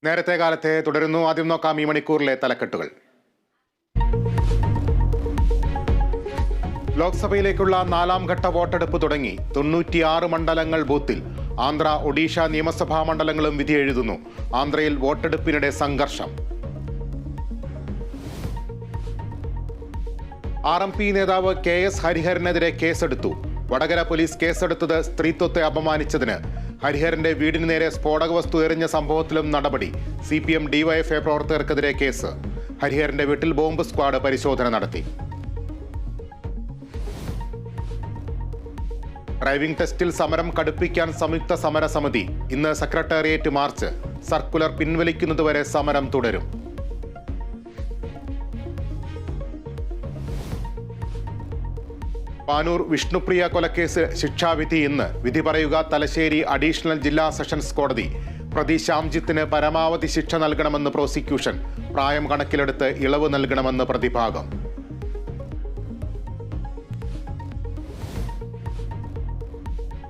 നേരത്തെ കാലത്തെ തുടരുന്നു. ആദ്യം നോക്കാം ഈ മണിക്കൂറിലെ തലക്കെട്ടുകൾ. ലോക്സഭയിലേക്കുള്ള 4ാം ഘട്ട വോട്ടെടുപ്പ് തുടങ്ങി. 96 മണ്ഡലങ്ങൾ ബൂത്തിൽ. ആന്ധ്ര, ഒഡീഷ നിയമസഭാ മണ്ഡലങ്ങളും വിധി എഴുതുന്നു. ആന്ധ്രയിൽ വോട്ടെടുപ്പിനിടെ സംഘർഷം. RMP നേതാവ് KS ഹരിഹരനെതിരെ കേസെടുത്തു. വടകര പോലീസ് കേസെടുത്തത് സ്ത്രീത്വത്തെ അപമാനിച്ചതിന്. ഹരിഹരന്റെ വീടിന് നേരെ സ്ഫോടക വസ്തു എറിഞ്ഞ സംഭവത്തിലും നടപടി. CPM DYFI പ്രവർത്തകർക്കെതിരെ കേസ്. ഹരിഹരന്റെ വീട്ടിൽ ബോംബ് സ്ക്വാഡ് പരിശോധന നടത്തി. ഡ്രൈവിംഗ് ടെസ്റ്റിൽ സമരം കടുപ്പിക്കാൻ സംയുക്ത സമരസമിതി. ഇന്ന് സെക്രട്ടേറിയറ്റ് മാർച്ച്. സർക്കുലർ പിൻവലിക്കുന്നതുവരെ സമരം തുടരും. പാനൂർ വിഷ്ണുപ്രിയ കൊലക്കേസ് ശിക്ഷാവിധി ഇന്ന്. വിധി പറയുക തലശ്ശേരി അഡീഷണൽ ജില്ലാ സെഷൻസ് കോടതി. പ്രതി ശ്യാംജിത്തിന് പരമാവധി ശിക്ഷ നൽകണമെന്ന് പ്രോസിക്യൂഷൻ. പ്രായം കണക്കിലെടുത്ത് ഇളവ് നൽകണമെന്ന് പ്രതിഭാഗം.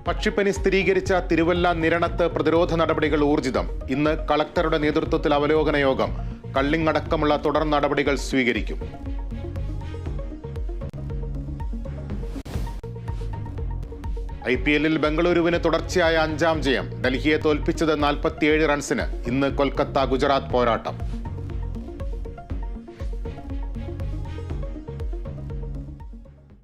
പക്ഷിപ്പനി സ്ഥിരീകരിച്ച തിരുവല്ല നിരണത്ത് പ്രതിരോധ നടപടികൾ ഊർജിതം. ഇന്ന് കളക്ടറുടെ നേതൃത്വത്തിൽ അവലോകന യോഗം. കള്ളിങ്ങടക്കമുള്ള തുടർ നടപടികൾ സ്വീകരിക്കും. IPL ബംഗളൂരുവിന് തുടർച്ചയായ 5ാം ജയം. ഡൽഹിയെ തോൽപ്പിച്ചത് 47 റൺസിന്. ഇന്ന് കൊൽക്കത്ത ഗുജറാത്ത് പോരാട്ടം.